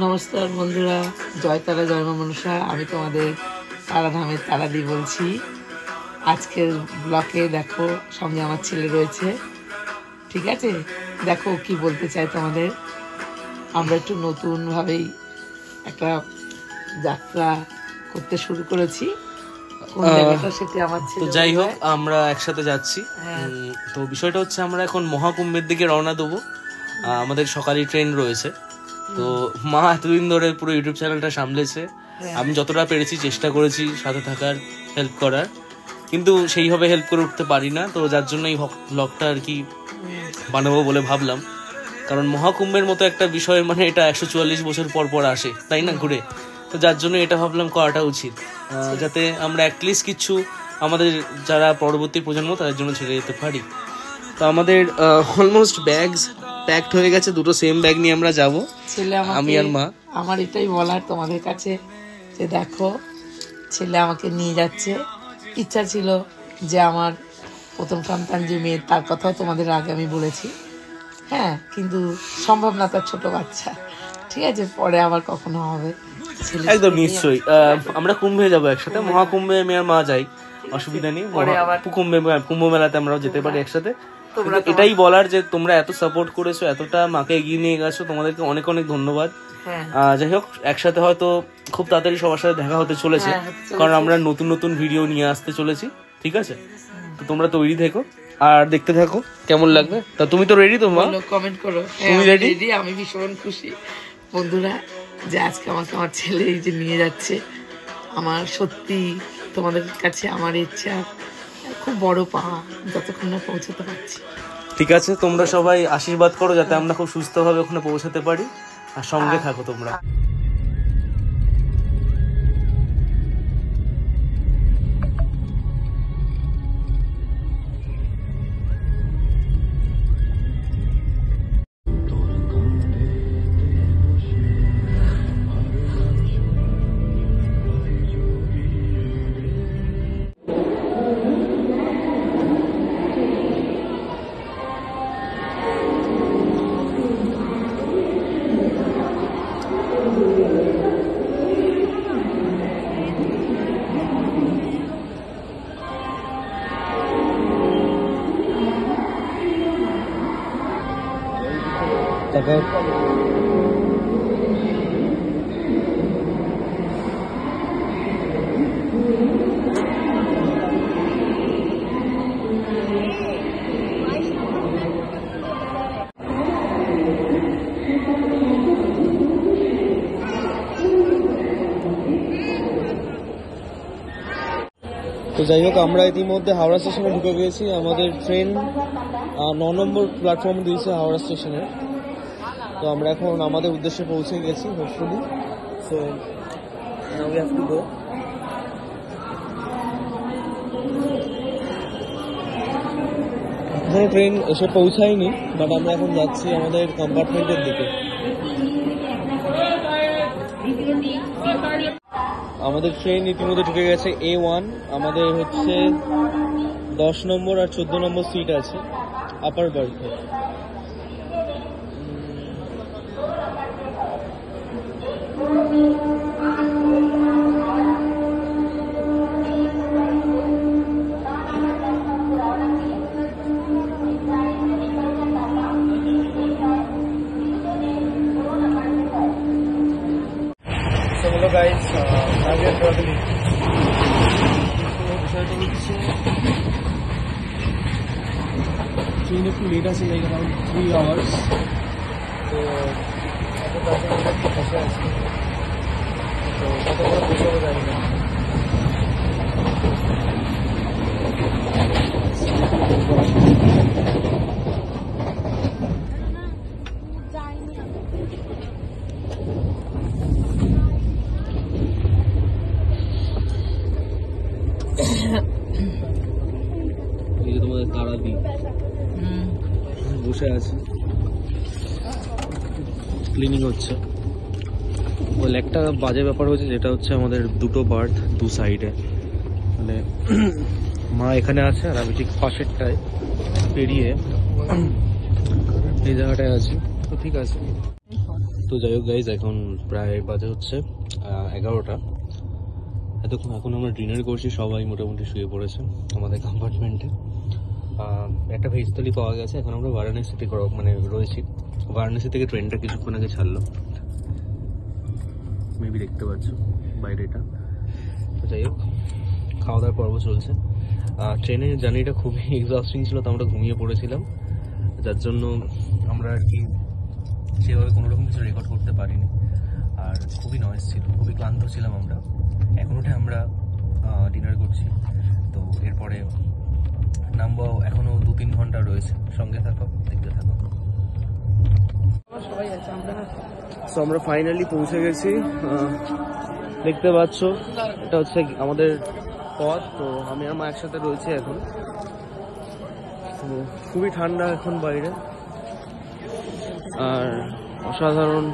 নমস্কার বন্ধুরা, জয় তারা জয় মা মনসা। আমি তোমাদের তারাধামের তারাদি বলছি। আজকের ব্লকে দেখো সঙ্গে আমার ছেলে রয়েছে, ঠিক আছে? দেখো কি বলতে চাই তোমাদের। আমরা একটু নতুনভাবেই একটা যাত্রা করতে শুরু করেছি। কোন জায়গাটা সেটা আমার ছেলে। তো যাই হোক, আমরা একসাথে যাচ্ছি। তো বিষয়টা হচ্ছে আমরা এখন মহাকুম্ভের দিকে রওনা দেবো। আমাদের সকালেই ট্রেন রয়েছে। তো মা এতদিন ধরে পুরো ইউটিউব চ্যানেলটা সামলেছে। আমি যতটা পেরেছি চেষ্টা করেছি সাথে থাকার, হেল্প করার, কিন্তু সেইভাবে হেল্প করে উঠতে পারি না। তো যার জন্য এই ব্লগটা আর কি বানাবো বলে ভাবলাম। কারণ মহাকুম্ভের মতো একটা বিষয়, মানে এটা 144 বছর পর পর আসে, তাই না, ঘুরে। তো যার জন্য এটা ভাবলাম করাটা উচিত, যাতে আমরা অ্যাটলিস্ট কিছু আমাদের যারা পরবর্তী প্রজন্ম তাদের জন্য ছেড়ে যেতে পারি। তো আমাদের অলমোস্ট ব্যাগস প্যাকড হয়ে গেছে। দুটো সেম ব্যাগ নিয়ে আমরা যাব, আমি আর মা। আমার এটাই বলার তোমাদের কাছে যে দেখো, ছেলে আমাকে নিয়ে যাচ্ছে। ইচ্ছা ছিল যে আমার প্রথম সন্তান যে মেয়ে, তার কথাও তোমাদের আগে আমি বলেছি, হ্যাঁ, কিন্তু সম্ভব না, তার ছোট বাচ্চা, ঠিক আছে, পরে আবার কখনো হবে। একদম নিশ্চয়ই আমরা কুম্ভে যাবো একসাথে। মহাকুম্ভে আমি আর মা যাই, অসুবিধা নেই। কুম্ভ মেলাতে আমরাও যেতে পারি একসাথে। এটাই বলার যে তোমরা এত সাপোর্ট করেছো, এতটা মাকে এগিয়ে নিয়ে গেছো, তোমাদেরকে অনেক অনেক ধন্যবাদ। যাই হোক, একসাথে হয়তো খুব তাড়াতাড়ি সবার সাথে দেখা হতে চলেছে, কারণ আমরা নতুন নতুন ভিডিও নিয়ে আসতে চলেছি, ঠিক আছে? তো তোমরা তৈরি থেকো আর দেখতে থাকো কেমন লাগবে। তা তুমি তো রেডি? তো মা কমেন্ট করো তুমি রেডি? আমি ভীষণ খুশি বন্ধুরা যে আজকে আমাকে আমার ছেলে এই যে নিয়ে যাচ্ছে। আমার সত্যি তোমাদের কাছে আমার ইচ্ছা খুব বড় পাওয়া, যতক্ষণ না পৌঁছতে পারছি। ঠিক আছে, তোমরা সবাই আশীর্বাদ করো যাতে আমরা খুব সুস্থভাবে ওখানে পৌঁছাতে পারি, আর সঙ্গে থাকো তোমরা। তো যাই হোক, আমরা ইতিমধ্যে হাওড়া স্টেশনে ঢুকে গেছি। আমাদের ট্রেন 9 নম্বর প্ল্যাটফর্মে দিয়েছে হাওড়া স্টেশনে। তো আমরা এখন আমাদের উদ্দেশ্যে পৌঁছে গেছি hopefully. So now we have to go. এখনো ট্রেন এসে পৌঁছায়নি, বাট আমরা এখন যাচ্ছি আমাদের কম্পার্টমেন্টের দিকে। আমাদের ট্রেন ইতিমধ্যে ঢুকে গেছে A1। আমাদের হচ্ছে 10 নম্বর আর 14 নম্বর সিট আছে আপার বার্থে। গাইস, আগের ট্রাভেলিং বিষয়টা হচ্ছে ট্রেন একটু লেট আছে, লাইক অ্যারাউন্ড 3 আওয়ার্স। তো এত তাড়াতাড়ি বসে আছি, তো কত করে পৌঁছাবো জানি না। তোমাদের তারাদি বসে আছে, ক্লিনিং হচ্ছে। ওই একটা বাজে ব্যাপার হয়েছে, যেটা হচ্ছে আমাদের দুটো বার্থ দু সাইডে, মানে মা এখানে আছে আর আমি ঠিক পাশেরটায় পেরিয়ে এই জায়গাটায় আছি। তো ঠিক আছে, তো যাই হোক গাইজ, এখন প্রায় বাজে হচ্ছে 11টা। এখন আমরা ডিনার করছি, সবাই মোটামুটি শুয়ে পড়েছে আমাদের কম্পার্টমেন্টে। একটা ভেজ থালি পাওয়া গেছে। এখন আমরা বারাণসীতে রয়েছি। বারাণসী থেকে ট্রেনটা কিছুক্ষণ আগে ছাড়লো, মেবি দেখতে পাচ্ছ বাইরেটা। তো যাই হোক, খাওয়া দাওয়ার পর্ব চলছে। ট্রেনের জার্নিটা খুবই এক্সস্টিং ছিল, তো আমরা ঘুমিয়ে পড়েছিলাম, যার জন্য আমরা আর কি সেভাবে কোনোরকম কিছু রেকর্ড করতে পারিনি। আর খুবই নয়েজ ছিল, খুবই ক্লান্ত ছিলাম আমরা। এখন উঠে আমরা ডিনার করছি। তো এরপরে নামবো, এখনো 2-3 ঘন্টা রয়েছে। সঙ্গে থাকো, দেখতে থাকো। তো আমরা ফাইনালি পৌঁছে গেছি। দেখতে পাচ্ছ এটা হচ্ছে আমাদের পথ। তো আমি আর মা একসাথে রয়েছে এখন। তো খুবই ঠান্ডা এখন বাইরে, আর অসাধারণ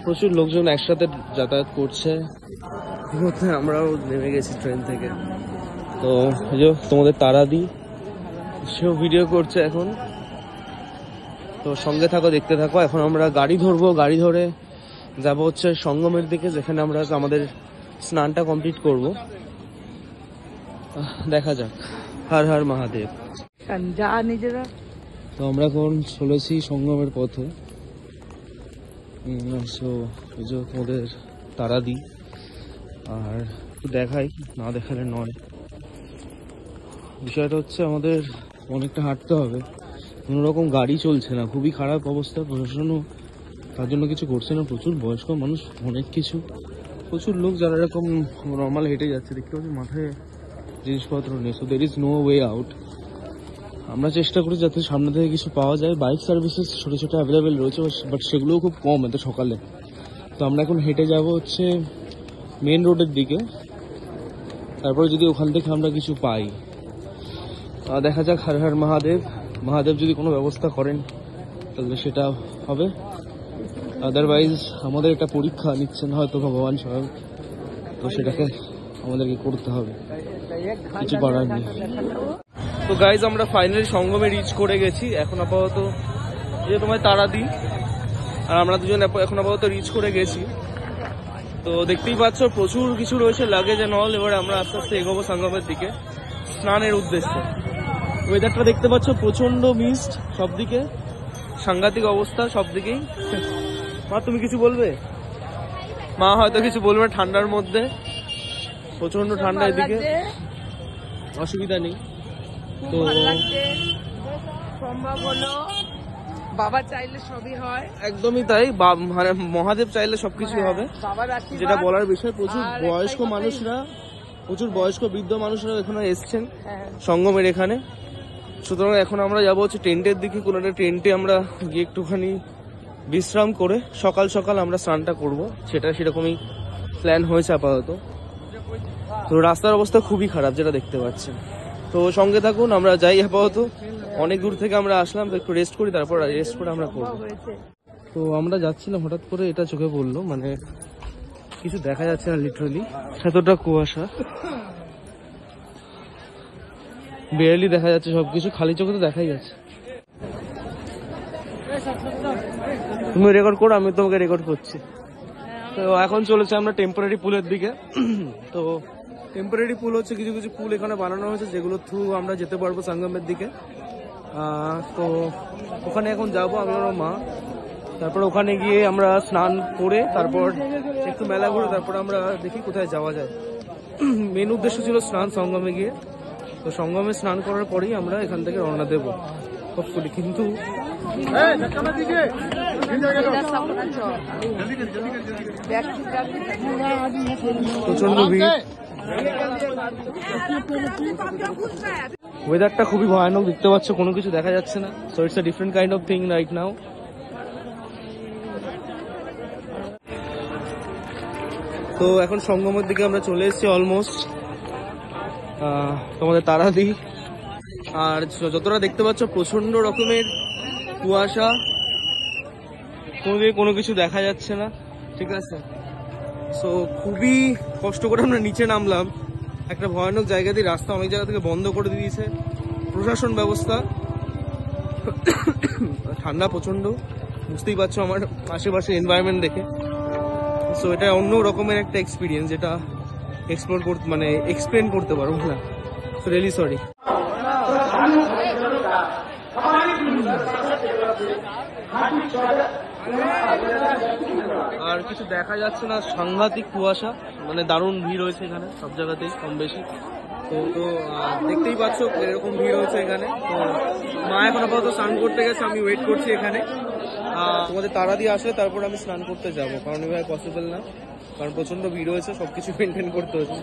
প্রচুর লোকজন একসাথে যাতায়াত করছে। আমরাও নেমে গেছি ট্রেন থেকে। তো এই যে তোমাদের তারা দিই, সেও ভিডিও করছে এখন। তো সঙ্গে থাকো, দেখতে থাকো। এখন আমরা গাড়ি ধরবো, গাড়ি ধরে যাব হচ্ছে সঙ্গমের দিকে, যেখানে আমরা আমাদের স্নানটা কমপ্লিট করব। দেখা যাক। হর হর মহাদেব। তো আমরা এখন চলেছি সঙ্গমের পথে। এই যে তোমাদের তারা দিই, আর দেখাই, না দেখালে নয়। বিষয়টা হচ্ছে আমাদের অনেকটা হাঁটতে হবে, কোনো রকম গাড়ি চলছে না, খুবই খারাপ অবস্থা। প্রশাসনও তার জন্য কিছু করছে না। প্রচুর বয়স্ক মানুষ, অনেক কিছু, প্রচুর লোক যারা এরকম নর্মাল হেঁটে যাচ্ছে। দেখতে পাচ্ছি মাথায় জিনিসপত্র নেই। So there is no way out. আমরা চেষ্টা করি যাতে সামনে থেকে কিছু পাওয়া যায়। বাইক সার্ভিসেস ছোটো ছোটো অ্যাভেলেবেল রয়েছে, বাট সেগুলোও খুব কম এত সকালে। তো আমরা এখন হেঁটে যাব হচ্ছে মেন রোডের দিকে, তারপরে যদি ওখান থেকে আমরা কিছু পাই। দেখা যাক। হর হর মহাদেব। মহাদেব যদি কোনো ব্যবস্থা করেন তাহলে সেটা হবে, আদারওয়াইজ আমাদের একটা পরীক্ষা নিচ্ছেন হয়তো ভগবান স্বয়ং। তো সেটাকে আমাদেরকে করতে হবে, কিছু করার নেই। তো গাইজ, আমরা ফাইনালি সঙ্গমে রিচ করে গেছি। এখন আপাতত যে তোমায় তারা দিই, আর আমরা দুজন এখন আপাতত রিচ করে গেছি। তো দেখতেই পাচ্ছ প্রচুর কিছু রয়েছে, লাগেজ এন্ড অল। এবার আমরা আস্তে আস্তে এগোবো সঙ্গমের দিকে স্নানের উদ্দেশ্যে। ওয়েদারটা দেখতে পাচ্ছ প্রচন্ড মিস্ট, সবদিকে সাংঘাতিক অবস্থা সবদিকেই। মা, তুমি কিছু বলবে? মা হয়তো কিছু বলবে ঠান্ডার মধ্যে, প্রচন্ড ঠান্ডা এদিকে। অসুবিধা নেই। তো সম্ভব হলো, বাবা চাইলে সবই হয়। একদমই তাই, মানে মহাদেব চাইলে সবকিছু হবে, যেটা বলার বিষয়। প্রচুর বয়স্ক মানুষরা, প্রচুর বয়স্ক বৃদ্ধ মানুষরা এখানে এসছেন সঙ্গমের এখানে। সুতরাং এখন আমরা যাবো হচ্ছে টেন্টের দিকে। কোনো একটা টেন্টে আমরা গিয়ে একটুখানি বিশ্রাম করে সকাল সকাল আমরা স্নানটা করব, সেরকমই প্ল্যান হয়েছে আপাতত। তো রাস্তার অবস্থা খুবই খারাপ, যেটা দেখতে পাচ্ছেন। তো সঙ্গে থাকুন, আমরা যাই। আপাতত অনেক দূর থেকে আমরা আসলাম, তো একটু রেস্ট করি, তারপর রেস্ট করে আমরা করবো। তো আমরা যাচ্ছিলাম, হঠাৎ করে এটা চোখে পড়লো, মানে কিছু দেখা যাচ্ছে না, লিটারালি এতটা কুয়াশা, বেয়ারলি দেখা যাচ্ছে সবকিছু, খালি চোখে তো দেখাই যাচ্ছে। তুমি রেকর্ড করো, আমি তোমাকে রেকর্ড করছি। তো এখন চলেছে আমরা টেম্পোরারি পুলের দিকে। তো টেম্পোরারি পুল হচ্ছে কিছু কিছু পুল এখানে বানানো হয়েছে, যেগুলো থ্রু আমরা যেতে পারবো সঙ্গমের দিকে। তো ওখানে এখন যাবো আমি আর মা। তারপর ওখানে গিয়ে আমরা স্নান করে তারপর একটু মেলা ঘুরে তারপর আমরা দেখি কোথায় যাওয়া যায়। মেন উদ্দেশ্য ছিল স্নান সঙ্গমে গিয়ে। তো সঙ্গমে স্নান করার পরেই আমরা এখান থেকে রওনা দেবো হোপফুলি। কিন্তু প্রচন্ড ভিড়, ওয়েদারটা খুবই ভয়ানক, দেখতে পাচ্ছ কোনো কিছু দেখা যাচ্ছে না। So it's a different kind of thing right now. তো এখন সঙ্গমের দিকে আমরা চলে এসেছি অলমোস্ট। তোমাদের তারা দিই, আর যতটা দেখতে পাচ্ছ প্রচন্ড রকমের কুয়াশা, কোনো কিছু দেখা যাচ্ছে না, ঠিক আছে। সো খুবই কষ্ট করে আমরা নিচে নামলাম একটা ভয়ানক জায়গা দিয়ে। রাস্তা অনেক জায়গা থেকে বন্ধ করে দিয়েছে প্রশাসন ব্যবস্থা। ঠান্ডা প্রচন্ড, বুঝতেই পারছো আমার আশেপাশে এনভায়রনমেন্ট দেখে। সো এটা অন্য রকমের একটা এক্সপিরিয়েন্স, যেটা এক্সপ্লোর করতে মানে এক্সপ্লেন করতে পারবো না। So really sorry. আর কিছু দেখা যাচ্ছে না, সাংঘাতিক কুয়াশা, মানে দারুণ ভিড় হয়েছে এখানে সব জায়গাতেই কম বেশি। তো দেখতেই পাচ্ছ এরকম ভিড় হয়েছে এখানে। তো মা এখন আপাতত স্নান করতে গেছে, আমি ওয়েট করছি এখানে। তোমাদের তারা দিয়ে আসলে তারপর আমি স্নান করতে যাবো, কারণ এভাবে পসিবল না, কারণ প্রচন্ড ভিড় হয়েছে, সবকিছু মেনটেন করতে হয়েছে।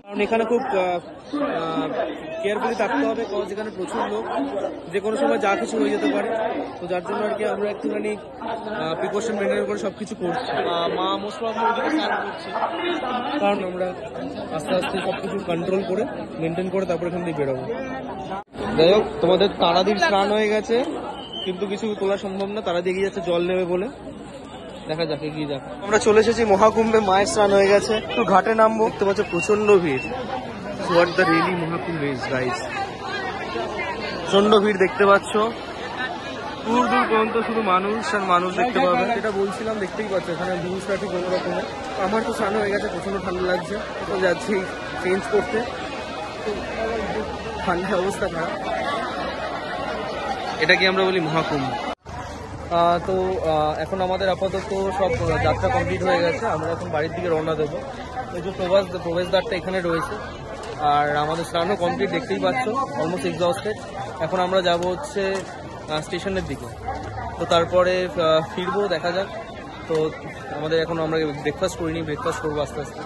কারণ এখানে খুব কেয়ারফুলি থাকতে হবে, কারণ এখানে প্রচুর লোক, যে কোনো সময় যা কিছু হয়ে যেতে পারে। তো যার জন্য আর কি আমরা একটুখানি প্রিকশন মেনটেন করে সবকিছু করছি। মা মোস্ট প্রবলি ওইদিকে স্নান করছে, কারণ আমরা আস্তে আস্তে সবকিছু কন্ট্রোল করে মেনটেন করে তারপর এখান থেকে বেরোবো। যাই হোক, তোমাদের তারাদির স্নান হয়ে গেছে, কিন্তু কিছু তোলা সম্ভব না, তারা দিয়ে যাচ্ছে জল নেবে বলে। দেখা যাক এগিয়ে যাক। আমরা চলে এসেছি মহাকুম্ভে, মায়ের স্নান হয়ে গেছে, একটু ঘাটে নামবো। দেখতে পাচ্ছ প্রচন্ড ভিড়। What the really Maha Kumbh is guys, প্রচন্ড ভিড় দেখতে পাচ্ছ, দূর দূর পর্যন্ত শুধু মানুষ আর মানুষ দেখতে পাবে। যেটা বলছিলাম, দেখতেই পাচ্ছ এখানে ভিউজ ট্রাফিক অন্যরকমের। আমার তো স্নান হয়ে গেছে, প্রচন্ড ঠান্ডা লাগছে, তো যাচ্ছি চেঞ্জ করতে, ঠান্ডা অবস্থা খারাপ। এটাকে আমরা বলি মহাকুম্ভ। তো এখন আমাদের আপাতত সব যাত্রা কমপ্লিট হয়ে গেছে, আমরা এখন বাড়ির দিকে রওনা দেবো। ওই যে প্রবেশদ্বারটা এখানে রয়েছে, আর আমাদের স্নানও কমপ্লিট, দেখতেই পাচ্ছ অলমোস্ট এক্সহস্টেড। এখন আমরা যাব হচ্ছে স্টেশনের দিকে, তো তারপরে ফিরবো, দেখা যাক। তো আমাদের এখন আমরা ব্রেকফাস্ট করিনি, ব্রেকফাস্ট করবো আস্তে আস্তে।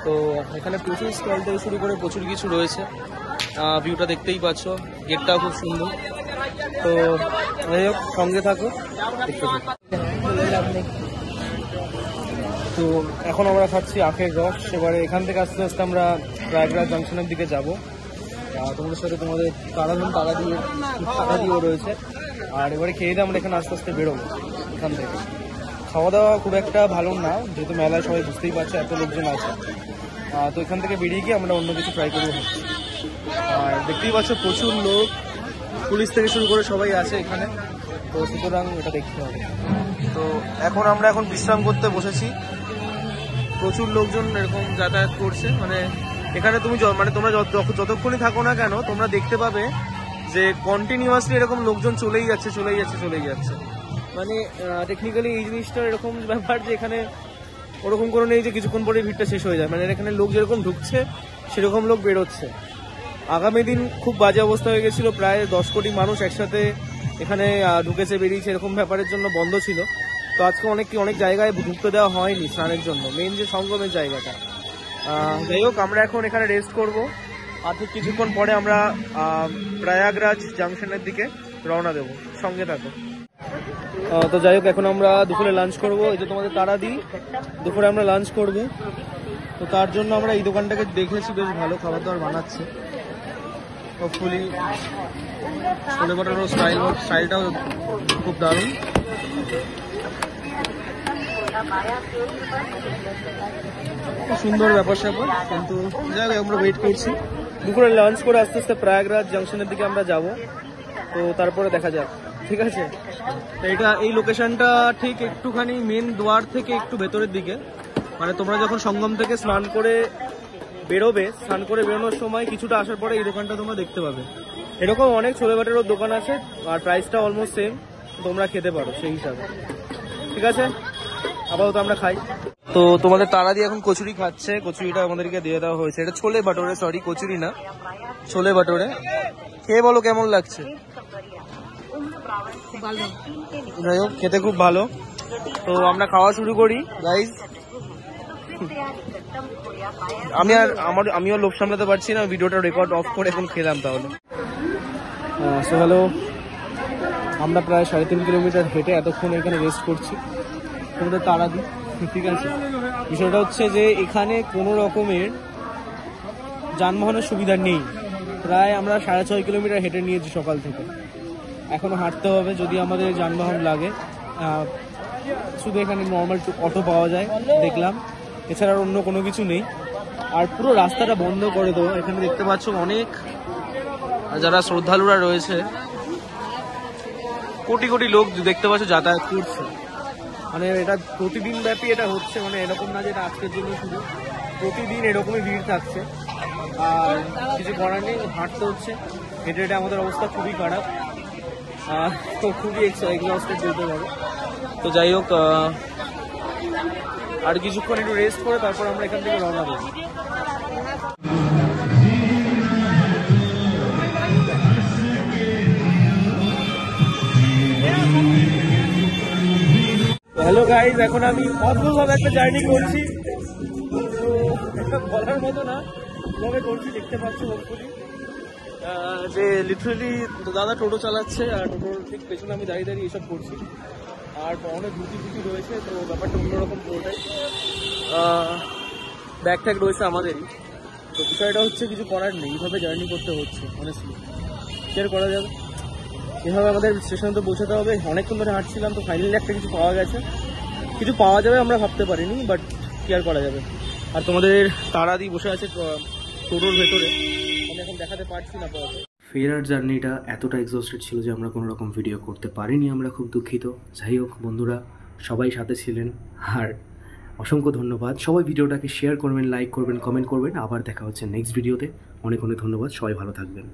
তো এখানে প্রচুর স্টল থেকে শুরু করে প্রচুর কিছু রয়েছে, ভিউটা দেখতেই পাচ্ছ, গেটটাও খুব সুন্দর। তো যাই হোক, সঙ্গে থাকো, দেখতে থাকো। তো এখন আমরা খাচ্ছি আখের রস। এবারে এখান থেকে আস্তে আস্তে আমরা প্রয়াগরাজ জাংশনের দিকে যাব। তোমাদের সাথে তোমাদের তারা দিয়েও রয়েছে। আর এবারে খেয়ে দিয়ে আমরা এখানে আস্তে আস্তে বেরোবো এখান থেকে। খাওয়া দাওয়া খুব একটা ভালো না, যেহেতু মেলায় সবাই বুঝতেই পারছে এত লোকজন আছে। তো এখান থেকে বেরিয়ে গিয়ে আমরা অন্য কিছু ট্রাই করবো ভাবছি। আর দেখতেই পাচ্ছ প্রচুর লোক, পুলিশ থেকে শুরু করে সবাই আছে এখানে, তো সুতরাং এটা দেখতে হবে। তো এখন আমরা বিশ্রাম করতে বসেছি। প্রচুর লোকজন এরকম যাতায়াত করছে, মানে এখানে তুমি তোমরা যতক্ষণই থাকো না কেন, তোমরা দেখতে পাবে যে কন্টিনিউয়াসলি এরকম লোকজন চলেই যাচ্ছে। মানে টেকনিক্যালি এই জিনিসটা এরকম ব্যাপার যে এখানে ওরকম করে নেই যে কিছুক্ষণ পরে ভিড়টা শেষ হয়ে যায়, মানে এখানে লোক যেরকম ঢুকছে সেরকম লোক বেরোচ্ছে। আগামী দিন খুব বাজে অবস্থা হয়ে গেছিল, প্রায় 10 কোটি মানুষ একসাথে এখানে ঢুকেছে বেরিয়েছে, এরকম ব্যাপারের জন্য বন্ধ ছিল। তো আজকে অনেক জায়গায় ঢুকতে দেওয়া হয়নি স্নানের জন্য, মেন যে সঙ্গমের জায়গাটা। যাই হোক, আমরা এখন এখানে রেস্ট করব, আর ঠিক কিছুক্ষণ পরে আমরা প্রয়াগরাজ জাংশনের দিকে রওনা দেব, সঙ্গে থাকো। তো যাই হোক, এখন আমরা দুপুরে লাঞ্চ করব। এই যে তোমাদের তারা দিই, দুপুরে আমরা লাঞ্চ করব। তো তার জন্য আমরা এই দোকানটাকে দেখেছি, বেশ ভালো খাবার দাবার বানাচ্ছে। হোপফুলি ছোলে বাটারও স্টাইলটাও খুব দারুণ। খুব সুন্দর ব্যাপার স্যাপার, কিন্তু যাই হোক আমরা ওয়েট করছি। দুপুরে লাঞ্চ করে আস্তে আস্তে প্রয়াগরাজ জাংশনের দিকে আমরা যাব, তো তারপরে দেখা যাক, ঠিক আছে। তো এই লোকেশনটা ঠিক একটুখানি মেন দুয়ার থেকে একটু ভেতরের দিকে, মানে তোমরা যখন সঙ্গম থেকে স্নান করে বেরোনোর সময় কিছুটা আসার পরে এই দোকানটা তোমরা দেখতে পাবে। এরকম অনেক ছোলে বাটারও দোকান আছে, আর প্রাইসটা অলমোস্ট সেম, তোমরা খেতে পারো সেই হিসাবে, ঠিক আছে। আপাতত আমরা খাই। তো তোমাদের তারা দিয়ে এখন কচুরি খাচ্ছে, কচুরিটা আমাদেরকে দিয়ে দেওয়া হয়েছে। এটা ছোলে বাটোরে, সরি কচুরি না, ছোলে বাটোরে। খেয়ে বলো কেমন লাগছে। যাই হোক, খেতে খুব ভালো। তো আমরা খাওয়া শুরু করি গাইজ। আমিও লোভ সামলাতে পারছি না, ভিডিওটা রেকর্ড অফ করে এখন খেলাম। তাহলে সো হ্যালো, আমরা প্রায় 3.5 কিলোমিটার হেঁটে এতক্ষণ এখানে রেস্ট করছি তোমাদের তারা দিই, ঠিক আছে। বিষয়টা হচ্ছে যে এখানে কোনো রকমের যানবাহনের সুবিধা নেই। প্রায় আমরা 6.5 কিলোমিটার হেঁটে নিয়েছি সকাল থেকে, এখনো হাঁটতে হবে যদি আমাদের যানবাহন লাগে। শুধু এখানে নর্মাল অটো পাওয়া যায় দেখলাম, এছাড়া আর অন্য কোনো কিছু নেই। আর পুরো রাস্তাটা বন্ধ করে দেবো। এখানে দেখতে পাচ্ছ অনেক যারা শ্রদ্ধালুরা রয়েছে কোটি কোটি লোক দেখতে পাচ্ছ যাতায়াত করছে, মানে এটা প্রতিদিন ব্যাপী এটা হচ্ছে, মানে এরকম না যে এটা আজকের জন্য শুধু, প্রতিদিন এরকমই ভিড় থাকছে। আর কিছু করার নেই, হাঁটতে হচ্ছে, হেঁটে হেঁটে আমাদের অবস্থা খুবই খারাপ, তো খুবই এক্সস্টেড বলতে পারো। তো যাই হোক, আর কিছুক্ষণ একটু রেস্ট করে তারপর আমরা এখান থেকে রওনা দেবো। হ্যালো গাইজ, এখন আমি অদ্ভুতভাবে একটা জার্নি করছি, তো এটা বলার মতো না, কিভাবে করছি দেখতে পাচ্ছি হোপফুলি। যে লিটারেলি দাদা টোটো চালাচ্ছে আর টোটোর ঠিক পেছনে আমি দাঁড়িয়ে দাঁড়িয়ে এসব করছি, আর অনেক ধুতি রয়েছে, তো ব্যাপারটা অন্যরকম পুরোটাই। ব্যাগ ট্যাগ রয়েছে আমাদেরই, তো বিষয়টা হচ্ছে কিছু করার নেই, এইভাবে জার্নি করতে হচ্ছে অনেস্টলি, কি আর করা যাবে। এভাবে আমাদের স্টেশনে তো পৌঁছাতে হবে, অনেকক্ষণ ধরে হাঁটছিলাম, তো ফাইনালি একটা কিছু পাওয়া গেছে, কিছু পাওয়া যাবে আমরা ভাবতে পারিনি, বাট কি আর করা যাবে। আর তোমাদের তারা দিয়ে বসে আছে টোটোর ভেতরে, আমি এখন দেখাতে পারছি না পাওয়া। ফেরার জার্নিটা এতটা এক্সস্টেড ছিল যে আমরা কোনো রকম ভিডিও করতে পারিনি, আমরা খুব দুঃখিত। যাই হোক বন্ধুরা, সবাই সাথে ছিলেন, আর অসংখ্য ধন্যবাদ। সবাই ভিডিওটাকে শেয়ার করবেন, লাইক করবেন, কমেন্ট করবেন। আবার দেখা হচ্ছে নেক্সট ভিডিওতে। অনেক অনেক ধন্যবাদ, সবাই ভালো থাকবেন।